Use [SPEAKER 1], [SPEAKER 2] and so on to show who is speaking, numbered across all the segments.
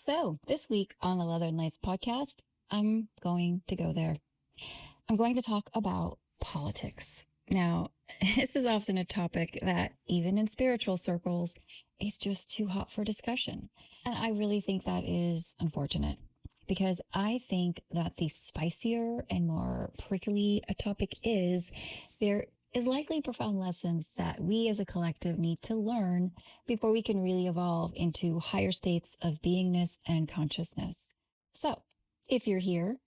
[SPEAKER 1] So, this week on the Leather and Lace podcast, I'm going to go there. I'm going to talk about politics. Now, this is often a topic that, even in spiritual circles, is just too hot for discussion. And I really think that is unfortunate because I think that the spicier and more prickly a topic is, there is likely profound lessons that we as a collective need to learn before we can really evolve into higher states of beingness and consciousness. So, if you're here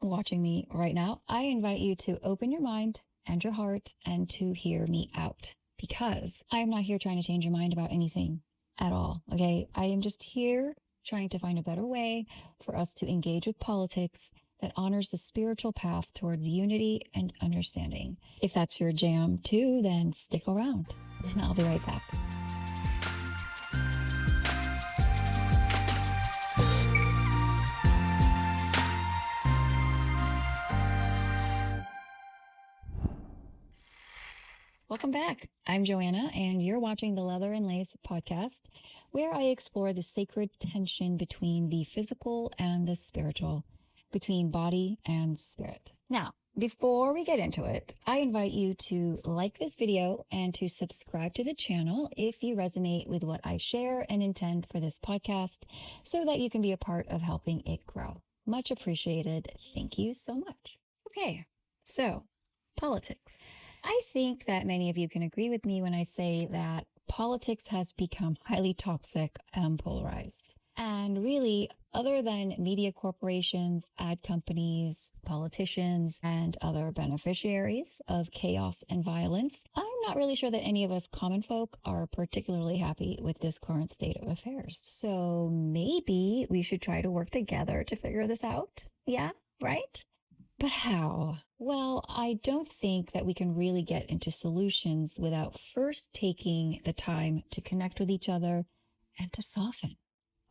[SPEAKER 1] watching me right now, I invite you to open your mind and your heart and to hear me out because I'm not here trying to change your mind about anything at all. Okay. I am just here trying to find a better way for us to engage with politics that honors the spiritual path towards unity and understanding. If that's your jam too, then stick around and I'll be right back. Welcome back. I'm Joanna, and you're watching the Leather and Lace podcast, where I explore the sacred tension between the physical and the spiritual, between body and spirit. Now, before we get into it, I invite you to like this video and to subscribe to the channel if you resonate with what I share and intend for this podcast so that you can be a part of helping it grow. Much appreciated. Thank you so much. Okay, so politics. I think that many of you can agree with me when I say that politics has become highly toxic and polarized. And really, other than media corporations, ad companies, politicians, and other beneficiaries of chaos and violence, I'm not really sure that any of us common folk are particularly happy with this current state of affairs. So maybe we should try to work together to figure this out. Yeah, right? But how? Well, I don't think that we can really get into solutions without first taking the time to connect with each other and to soften.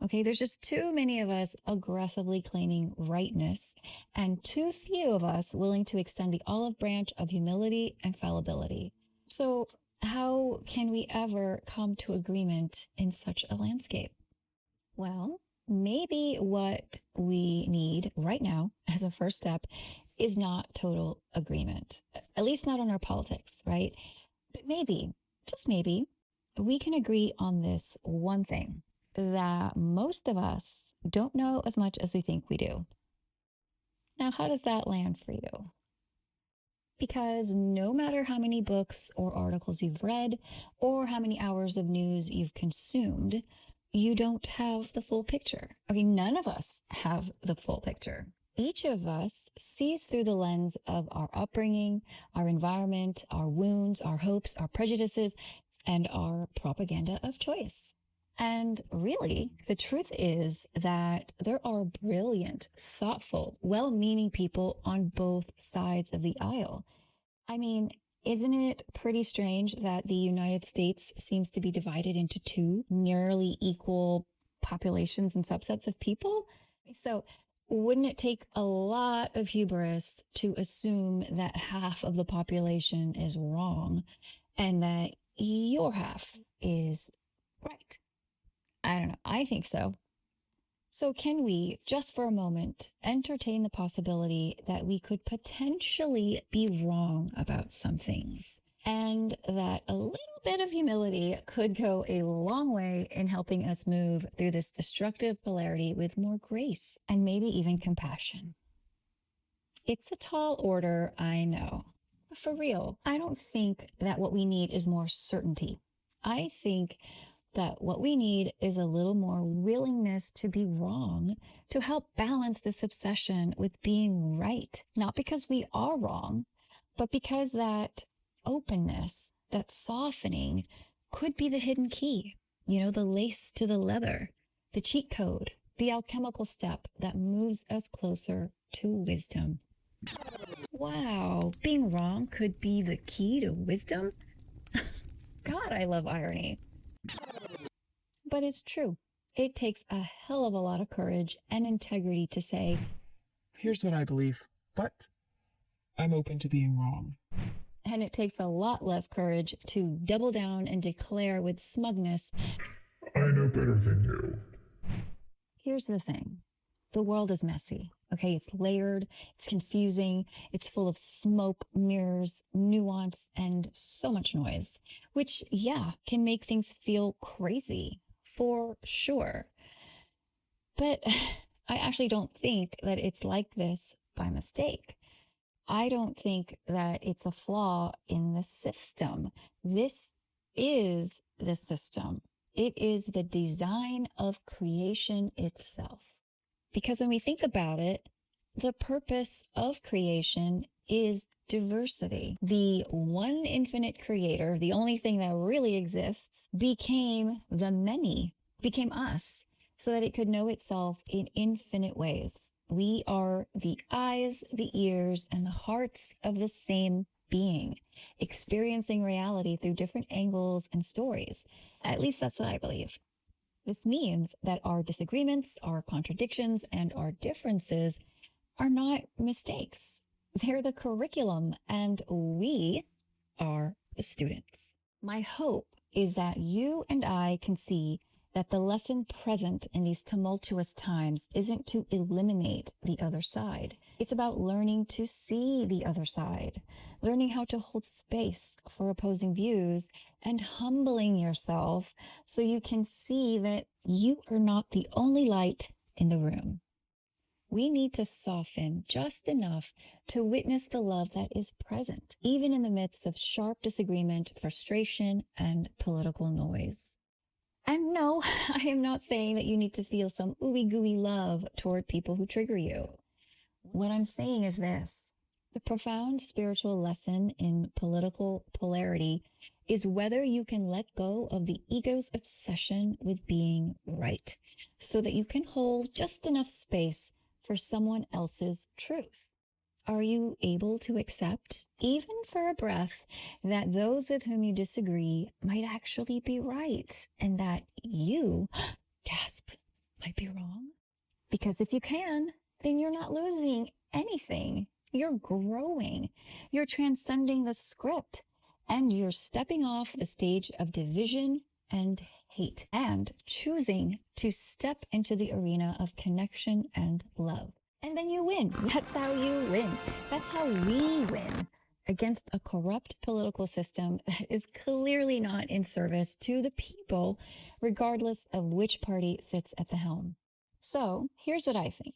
[SPEAKER 1] Okay, there's just too many of us aggressively claiming rightness and too few of us willing to extend the olive branch of humility and fallibility. So, how can we ever come to agreement in such a landscape? Well, maybe what we need right now as a first step is not total agreement, at least not on our politics, right? But maybe, just maybe, we can agree on this one thing that most of us don't know as much as we think we do. Now, how does that land for you? Because no matter how many books or articles you've read or how many hours of news you've consumed, you don't have the full picture. Okay, none of us have the full picture. Each of us sees through the lens of our upbringing, our environment, our wounds, our hopes, our prejudices, and our propaganda of choice. And really, the truth is that there are brilliant, thoughtful, well-meaning people on both sides of the aisle. I mean, isn't it pretty strange that the United States seems to be divided into two nearly equal populations and subsets of people? So, wouldn't it take a lot of hubris to assume that half of the population is wrong and that your half is right? I don't know. I think so. So, can we, just for a moment, entertain the possibility that we could potentially be wrong about some things and that a little bit of humility could go a long way in helping us move through this destructive polarity with more grace and maybe even compassion? It's a tall order, I know. But for real, I don't think that what we need is more certainty. I think that what we need is a little more willingness to be wrong to help balance this obsession with being right. Not because we are wrong, but because that openness, that softening could be the hidden key, the lace to the leather, the cheat code, the alchemical step that moves us closer to wisdom. Wow, being wrong could be the key to wisdom? God, I love irony. But it's true. It takes a hell of a lot of courage and integrity to say,
[SPEAKER 2] here's what I believe, but I'm open to being wrong.
[SPEAKER 1] And it takes a lot less courage to double down and declare with smugness,
[SPEAKER 3] I know better than you.
[SPEAKER 1] here's the thing. The world is messy, okay? It's layered, it's confusing, it's full of smoke, mirrors, nuance, and so much noise, which, yeah, can make things feel crazy, for sure. But I actually don't think that it's like this by mistake. I don't think that it's a flaw in the system. This is the system. It is the design of creation itself. Because when we think about it, the purpose of creation is diversity. The one infinite creator, the only thing that really exists, became the many, became us, so that it could know itself in infinite ways. We are the eyes, the ears, and the hearts of the same being, experiencing reality through different angles and stories. At least that's what I believe. This means that our disagreements, our contradictions, and our differences are not mistakes. They're the curriculum, and we are the students. My hope is that you and I can see that the lesson present in these tumultuous times isn't to eliminate the other side. It's about learning to see the other side, learning how to hold space for opposing views, and humbling yourself so you can see that you are not the only light in the room. We need to soften just enough to witness the love that is present, even in the midst of sharp disagreement, frustration, and political noise. And no, I am not saying that you need to feel some ooey gooey love toward people who trigger you. What I'm saying is this. The profound spiritual lesson in political polarity is whether you can let go of the ego's obsession with being right so that you can hold just enough space for someone else's truth. Are you able to accept, even for a breath, that those with whom you disagree might actually be right and that you, gasp, might be wrong? Because if you can, then you're not losing anything. You're growing. You're transcending the script and you're stepping off the stage of division and hate and choosing to step into the arena of connection and love. And then you win. That's how you win. That's how we win against a corrupt political system that is clearly not in service to the people, regardless of which party sits at the helm. So here's what I think.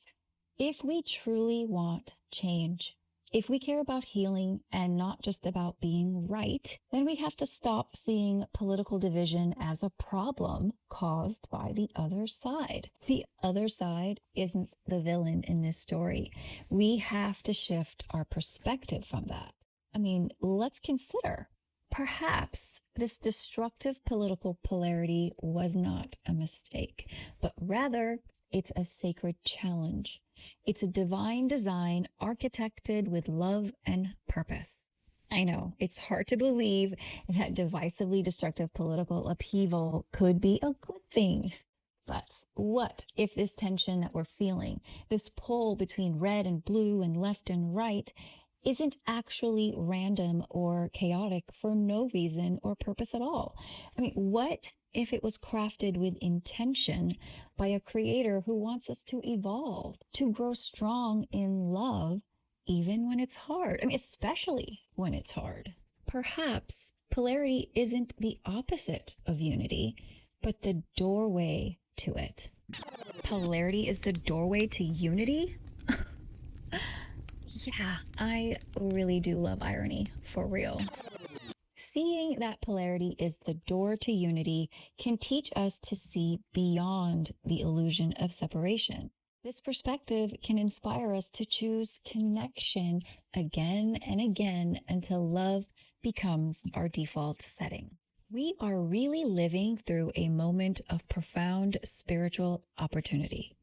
[SPEAKER 1] If we truly want change, if we care about healing and not just about being right, then we have to stop seeing political division as a problem caused by the other side. The other side isn't the villain in this story. We have to shift our perspective from that. I mean, let's consider. Perhaps this destructive political polarity was not a mistake, but rather it's a sacred challenge. It's a divine design architected with love and purpose. I know it's hard to believe that divisively destructive political upheaval could be a good thing. But what if this tension that we're feeling, this pull between red and blue and left and right, isn't actually random or chaotic for no reason or purpose at all? I mean, what if it was crafted with intention by a creator who wants us to evolve, to grow strong in love, even when it's hard? I mean, especially when it's hard. Perhaps polarity isn't the opposite of unity, but the doorway to it. Polarity is the doorway to unity? Yeah, I really do love irony, for real. Seeing that polarity is the door to unity can teach us to see beyond the illusion of separation. This perspective can inspire us to choose connection again and again until love becomes our default setting. We are really living through a moment of profound spiritual opportunity.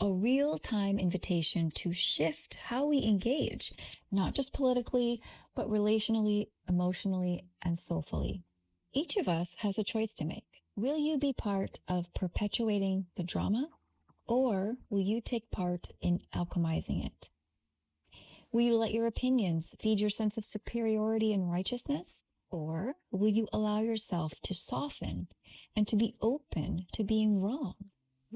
[SPEAKER 1] A real-time invitation to shift how we engage, not just politically, but relationally, emotionally, and soulfully. Each of us has a choice to make. Will you be part of perpetuating the drama, or will you take part in alchemizing it? Will you let your opinions feed your sense of superiority and righteousness, or will you allow yourself to soften and to be open to being wrong?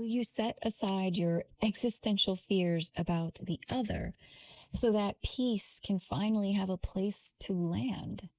[SPEAKER 1] Will you set aside your existential fears about the other so that peace can finally have a place to land?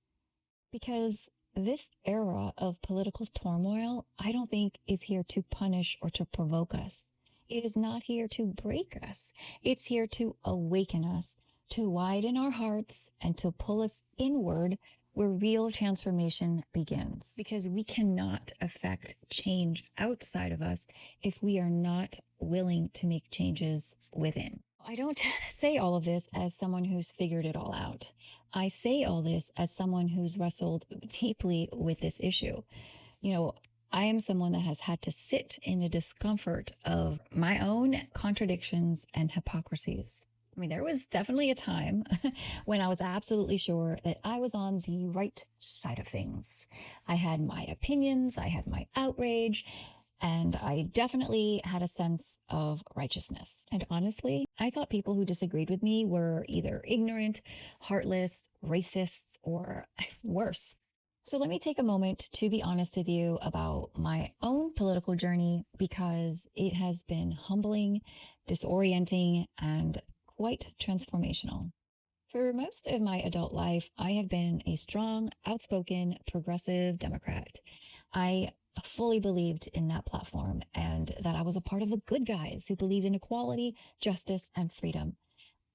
[SPEAKER 1] Because this era of political turmoil, I don't think is here to punish or to provoke us. It is not here to break us. It's here to awaken us, to widen our hearts, and to pull us inward where real transformation begins. Because we cannot affect change outside of us if we are not willing to make changes within. I don't say all of this as someone who's figured it all out. I say all this as someone who's wrestled deeply with this issue. You know, I am someone that has had to sit in the discomfort of my own contradictions and hypocrisies. I mean, there was definitely a time when I was absolutely sure that I was on the right side of things. I had my opinions, I had my outrage, and I definitely had a sense of righteousness. And honestly, I thought people who disagreed with me were either ignorant, heartless, racists, or worse. So let me take a moment to be honest with you about my own political journey because it has been humbling, disorienting, and quite transformational. For most of my adult life, I have been a strong, outspoken, progressive Democrat. I fully believed in that platform and that I was a part of the good guys who believed in equality, justice, and freedom.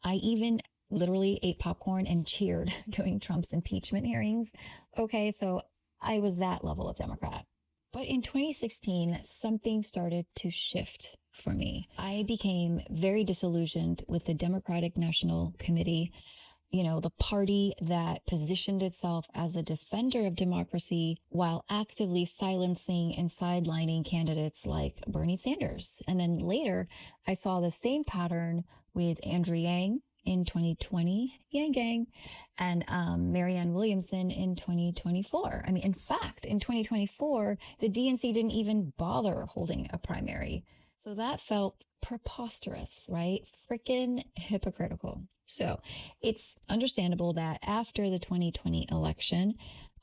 [SPEAKER 1] I even literally ate popcorn and cheered during Trump's impeachment hearings. Okay, so I was that level of Democrat. But in 2016, something started to shift for me. I became very disillusioned with the Democratic National Committee, the party that positioned itself as a defender of democracy while actively silencing and sidelining candidates like Bernie Sanders. And then later, I saw the same pattern with Andrew Yang in 2020, Yang Gang, and Marianne Williamson in 2024. I mean, in fact, in 2024, the DNC didn't even bother holding a primary. So that felt preposterous, right? Freaking hypocritical. So it's understandable that after the 2020 election,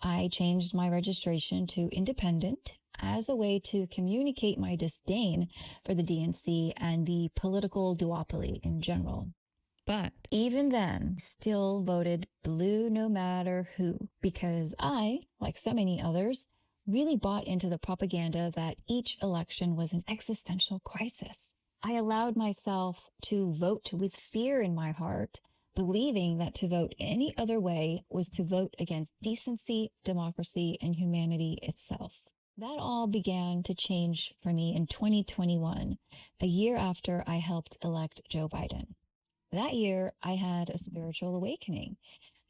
[SPEAKER 1] I changed my registration to independent as a way to communicate my disdain for the DNC and the political duopoly in general. But even then, still voted blue no matter who, because I, like so many others, really bought into the propaganda that each election was an existential crisis. I allowed myself to vote with fear in my heart, believing that to vote any other way was to vote against decency, democracy, and humanity itself. That all began to change for me in 2021, a year after I helped elect Joe Biden. That year, I had a spiritual awakening.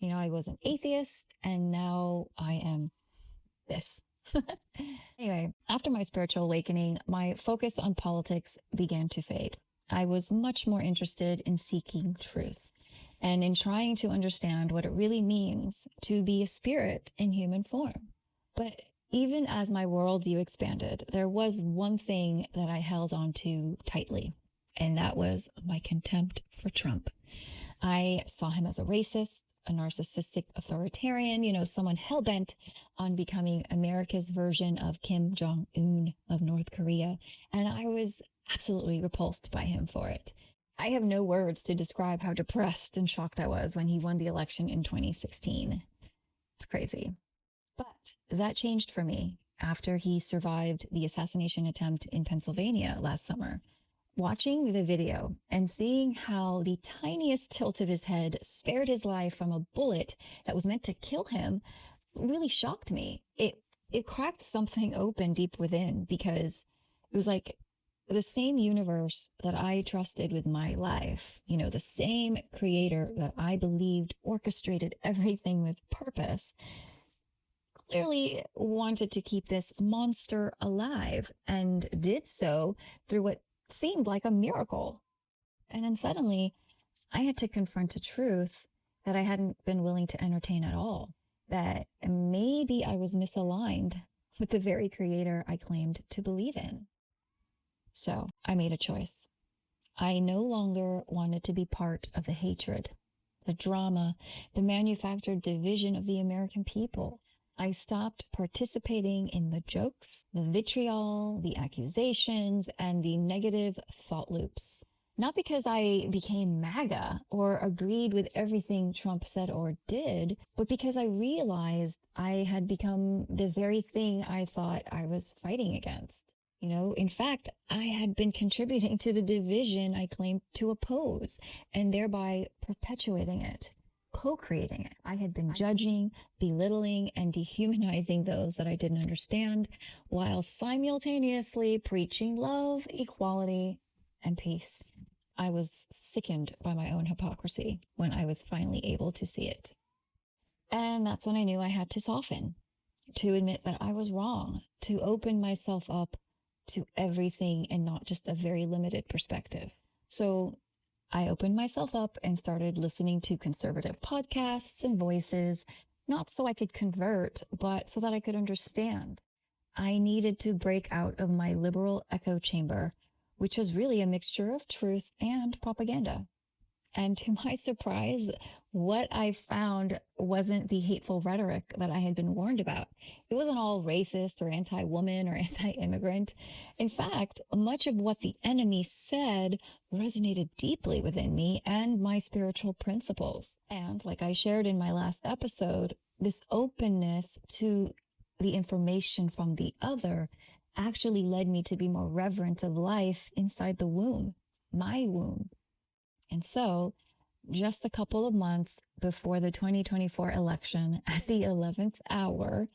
[SPEAKER 1] I was an atheist, and now I am this. Anyway, after my spiritual awakening, my focus on politics began to fade. I was much more interested in seeking truth and in trying to understand what it really means to be a spirit in human form. But even as my worldview expanded, there was one thing that I held on to tightly, and that was my contempt for Trump. I saw him as a racist, a narcissistic authoritarian, someone hell-bent on becoming America's version of Kim Jong-un of North Korea. And I was absolutely repulsed by him for it. I have no words to describe how depressed and shocked I was when he won the election in 2016. It's crazy. But that changed for me after he survived the assassination attempt in Pennsylvania last summer. Watching the video and seeing how the tiniest tilt of his head spared his life from a bullet that was meant to kill him really shocked me. It cracked something open deep within because it was like the same universe that I trusted with my life, the same creator that I believed orchestrated everything with purpose, clearly wanted to keep this monster alive and did so through what seemed like a miracle. And then suddenly, I had to confront a truth that I hadn't been willing to entertain at all, that maybe I was misaligned with the very creator I claimed to believe in. So I made a choice. I no longer wanted to be part of the hatred, the drama, the manufactured division of the American people. I stopped participating in the jokes, the vitriol, the accusations, and the negative thought loops. Not because I became MAGA or agreed with everything Trump said or did, but because I realized I had become the very thing I thought I was fighting against. In fact, I had been contributing to the division I claimed to oppose and thereby perpetuating it, co-creating it. I had been judging, belittling, and dehumanizing those that I didn't understand while simultaneously preaching love, equality, and peace. I was sickened by my own hypocrisy when I was finally able to see it. And that's when I knew I had to soften, to admit that I was wrong, to open myself up to everything and not just a very limited perspective. So I opened myself up and started listening to conservative podcasts and voices, not so I could convert, but so that I could understand. I needed to break out of my liberal echo chamber, which was really a mixture of truth and propaganda. And to my surprise, what I found wasn't the hateful rhetoric that I had been warned about. It wasn't all racist or anti woman or anti immigrant. In fact, much of what the enemy said resonated deeply within me and my spiritual principles. And like I shared in my last episode, this openness to the information from the other actually led me to be more reverent of life inside the womb, my womb. And so, just a couple of months before the 2024 election, at the 11th hour,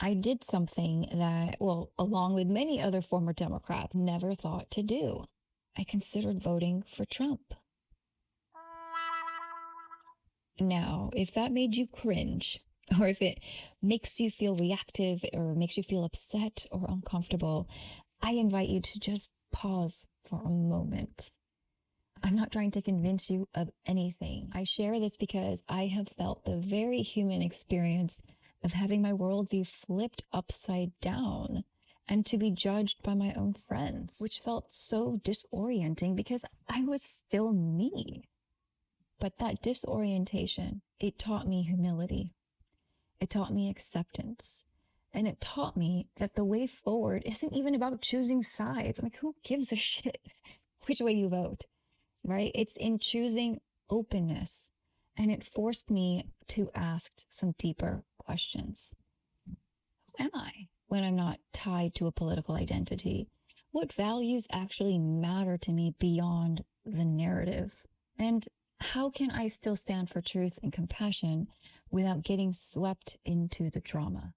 [SPEAKER 1] I did something that, well, along with many other former Democrats, never thought to do. I considered voting for Trump. Now, if that made you cringe, or if it makes you feel reactive or makes you feel upset or uncomfortable, I invite you to just pause for a moment. I'm not trying to convince you of anything. I share this because I have felt the very human experience of having my worldview flipped upside down and to be judged by my own friends, which felt so disorienting because I was still me. But that disorientation, it taught me humility. It taught me acceptance. And it taught me that the way forward isn't even about choosing sides. Like, who gives a shit which way you vote? Right? It's in choosing openness. And it forced me to ask some deeper questions. Who am I when I'm not tied to a political identity? What values actually matter to me beyond the narrative? And how can I still stand for truth and compassion without getting swept into the drama?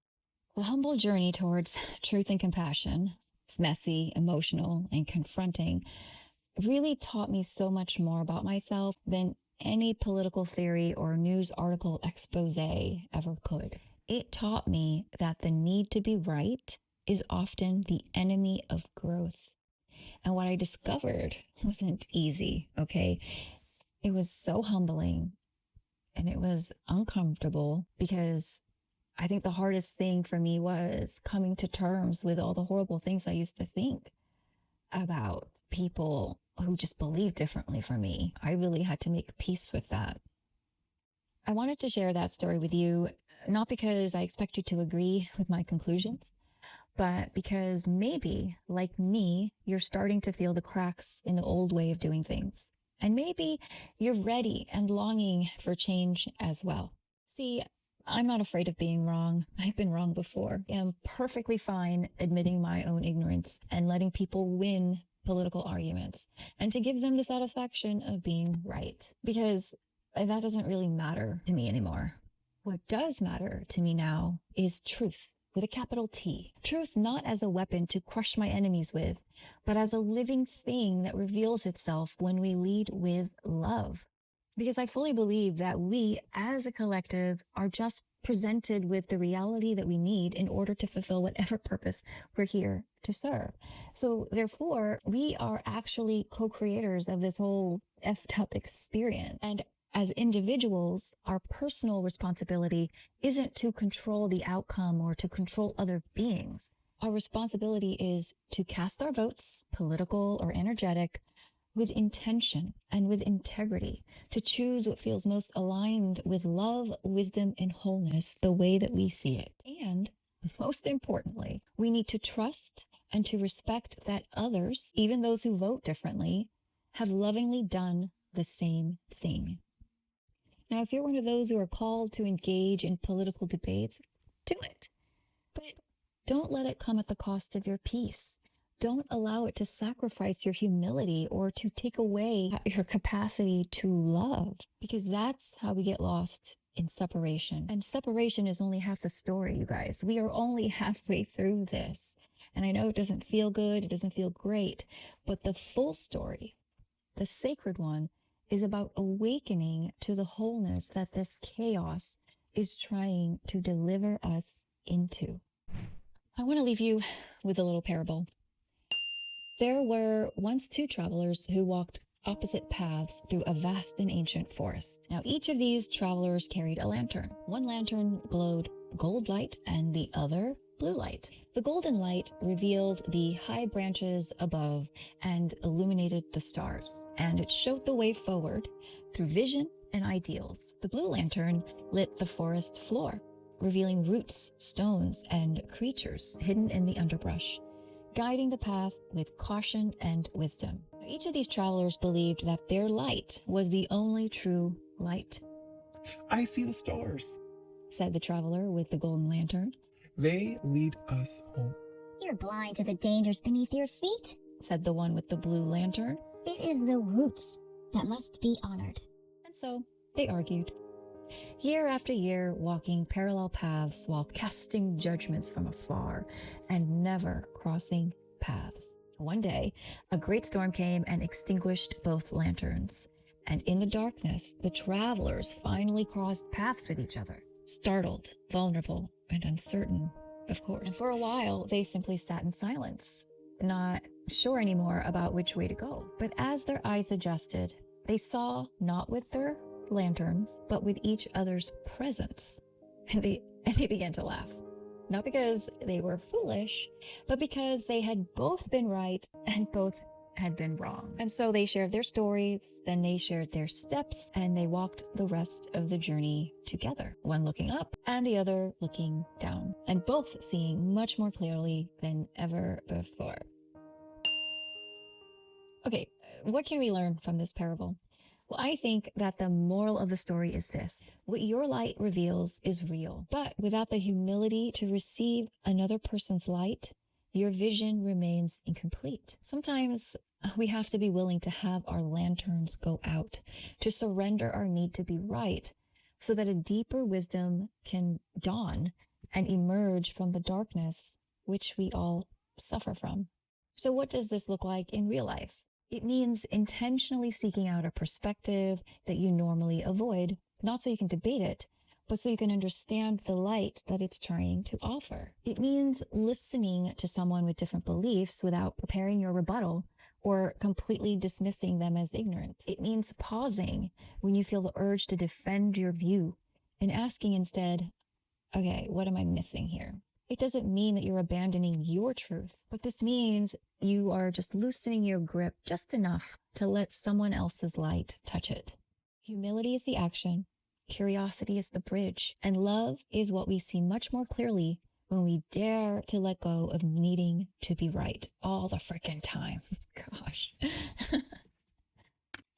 [SPEAKER 1] The humble journey towards truth and compassion, it's messy, emotional, and confronting, really taught me so much more about myself than any political theory or news article expose ever could. It taught me that the need to be right is often the enemy of growth. And what I discovered wasn't easy, okay? It was so humbling and it was uncomfortable because I think the hardest thing for me was coming to terms with all the horrible things I used to think about people who just believe differently from me. I really had to make peace with that. I wanted to share that story with you, not because I expect you to agree with my conclusions, but because maybe, like me, you're starting to feel the cracks in the old way of doing things. And maybe you're ready and longing for change as well. See, I'm not afraid of being wrong. I've been wrong before. I'm perfectly fine admitting my own ignorance and letting people win political arguments and to give them the satisfaction of being right. Because that doesn't really matter to me anymore. What does matter to me now is truth with a capital T. Truth not as a weapon to crush my enemies with, but as a living thing that reveals itself when we lead with love. Because I fully believe that we, as a collective, are just presented with the reality that we need in order to fulfill whatever purpose we're here to serve. So therefore, we are actually co-creators of this whole effed up experience. And as individuals, our personal responsibility isn't to control the outcome or to control other beings. Our responsibility is to cast our votes, political or energetic, with intention and with integrity, to choose what feels most aligned with love, wisdom, and wholeness the way that we see it. And most importantly, we need to trust and to respect that others, even those who vote differently, have lovingly done the same thing. Now, if you're one of those who are called to engage in political debates, do it. But don't let it come at the cost of your peace. Don't allow it to sacrifice your humility or to take away your capacity to love, because that's how we get lost in separation. And separation is only half the story, you guys. We are only halfway through this. And I know it doesn't feel good, it doesn't feel great, but the full story, the sacred one, is about awakening to the wholeness that this chaos is trying to deliver us into. I want to leave you with a little parable. There were once two travelers who walked opposite paths through a vast and ancient forest. Now, each of these travelers carried a lantern. One lantern glowed gold light and the other blue light. The golden light revealed the high branches above and illuminated the stars, and it showed the way forward through vision and ideals. The blue lantern lit the forest floor, revealing roots, stones, and creatures hidden in the underbrush, guiding the path with caution and wisdom. Each of these travelers believed that their light was the only true light.
[SPEAKER 2] I see the stars,
[SPEAKER 1] said the traveler with the golden lantern.
[SPEAKER 2] They lead us home.
[SPEAKER 3] You're blind to the dangers beneath your feet,
[SPEAKER 1] said the one with the blue lantern.
[SPEAKER 3] It is the roots that must be honored.
[SPEAKER 1] And so they argued. Year after year, walking parallel paths while casting judgments from afar and never crossing paths. One day, a great storm came and extinguished both lanterns. And in the darkness, the travelers finally crossed paths with each other, startled, vulnerable, and uncertain, of course. And for a while, they simply sat in silence, not sure anymore about which way to go. But as their eyes adjusted, they saw, not with their lanterns, but with each other's presence. And they began to laugh. Not because they were foolish, but because they had both been right and both had been wrong. And so they shared their stories, then they shared their steps, and they walked the rest of the journey together, one looking up and the other looking down, and both seeing much more clearly than ever before. Okay, what can we learn from this parable? Well, I think that the moral of the story is this. What your light reveals is real, but without the humility to receive another person's light, your vision remains incomplete. Sometimes we have to be willing to have our lanterns go out, to surrender our need to be right, so that a deeper wisdom can dawn and emerge from the darkness which we all suffer from. So what does this look like in real life? It means intentionally seeking out a perspective that you normally avoid, not so you can debate it, but so you can understand the light that it's trying to offer. It means listening to someone with different beliefs without preparing your rebuttal or completely dismissing them as ignorant. It means pausing when you feel the urge to defend your view and asking instead, okay, what am I missing here? It doesn't mean that you're abandoning your truth, but this means you are just loosening your grip just enough to let someone else's light touch it. Humility is the action, curiosity is the bridge, and love is what we see much more clearly when we dare to let go of needing to be right all the frickin' time. Gosh.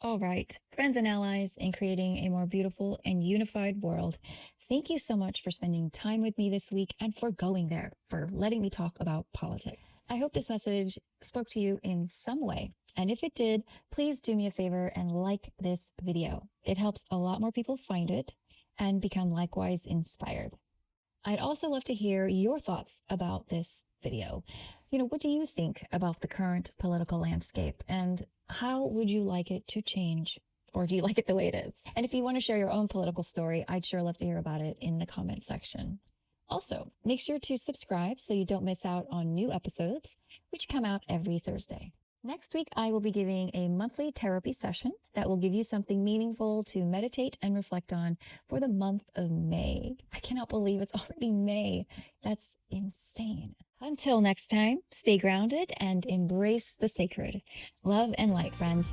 [SPEAKER 1] All right, friends and allies in creating a more beautiful and unified world, thank you so much for spending time with me this week and for going there, for letting me talk about politics. I hope this message spoke to you in some way. And if it did, please do me a favor and like this video. It helps a lot more people find it and become likewise inspired. I'd also love to hear your thoughts about this video. What do you think about the current political landscape, and how would you like it to change? Or do you like it the way it is? And if you want to share your own political story, I'd sure love to hear about it in the comment section. Also, make sure to subscribe so you don't miss out on new episodes, which come out every Thursday. Next week, I will be giving a monthly therapy session that will give you something meaningful to meditate and reflect on for the month of May. I cannot believe it's already May. That's insane. Until next time, stay grounded and embrace the sacred. Love and light, friends.